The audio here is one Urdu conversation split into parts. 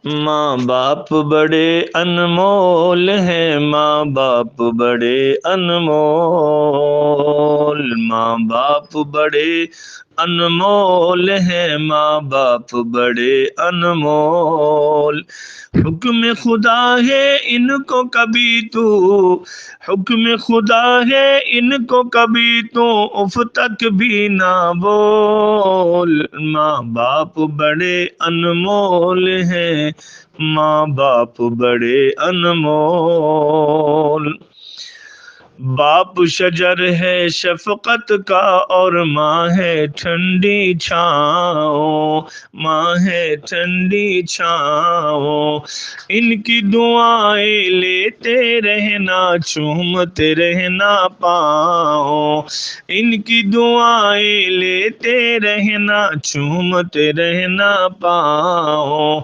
ماں باپ بڑے انمول ہیں، ماں باپ بڑے انمول، ماں باپ بڑے انمول ہیں، ماں باپ بڑے انمول۔ حکم خدا ہے ان کو کبھی تو، حکم خدا ہے ان کو کبھی تو اف تک بھی نہ بول۔ ماں باپ بڑے انمول ہیں، ماں باپ بڑے انمول۔ باپ شجر ہے شفقت کا اور ماں ہے ٹھنڈی چھاؤں، ماں ہے ٹھنڈی چھاؤں۔ ان کی دعائیں لیتے رہنا، چومتے رہنا پاؤں، ان کی دعائیں لیتے رہنا، چومتے رہنا پاؤں۔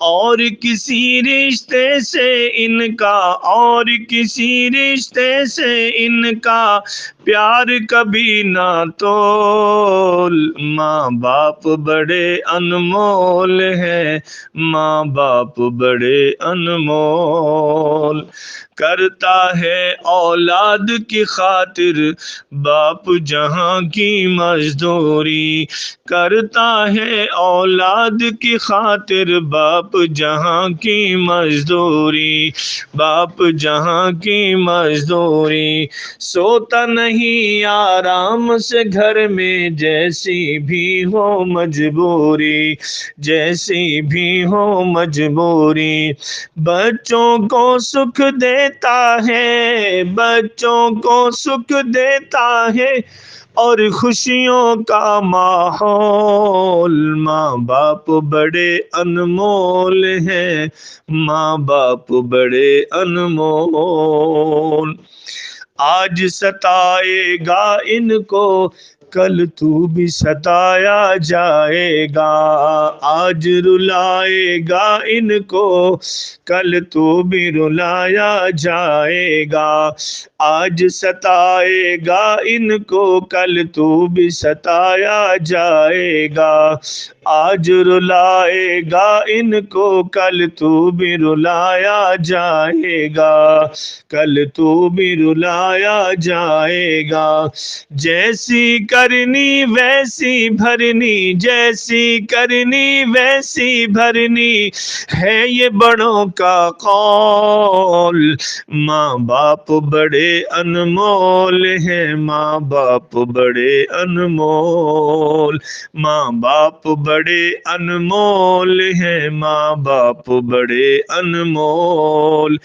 اور کسی رشتے سے ان کا، اور کسی رشتے سے ان کا پیار کبھی نہ تول۔ ماں باپ بڑے انمول ہیں، ماں باپ بڑے انمول۔ کرتا ہے اولاد کی خاطر باپ جہاں کی مزدوری، کرتا ہے اولاد کی خاطر باپ جہاں کی مزدوری، باپ جہاں کی مزدوری۔ سوتا نہیں آرام سے گھر میں جیسی بھی ہو مجبوری، جیسی بھی ہو مجبوری۔ بچوں کو سکھ دیتا ہے، بچوں کو سکھ دیتا ہے اور خوشیوں کا ماحول۔ ماں باپ بڑے انمول ہیں، ماں باپ بڑے انمول۔ آج ستائے گا ان کو کل تو بھی ستایا جائے گا، آج رلائے گا ان کو کل تو بھی رلایا جائے گا۔ آج ستائے گا ان کو کل تو بھی ستایا جائے گا، آج رلائے گا ان کو کل تو بھی رلایا جائے گا، کل تو بھی رلایا جائے گا۔ جیسی کرنی ویسی بھرنی، جیسی کرنی ویسی بھرنی ہے یہ بڑوں کا قول۔ ماں باپ بڑے انمول ہیں، ماں باپ بڑے انمول، ماں باپ بڑے انمول ہیں، ماں باپ بڑے انمول۔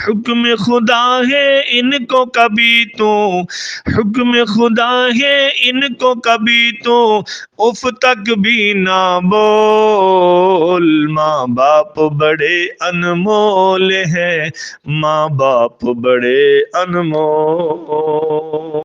حکم خدا ہے ان کو کبھی تو، حکم خدا ہے ان کو کبھی تو اف تک بھی نہ بول۔ ماں باپ بڑے انمول ہیں، ماں باپ بڑے انمول۔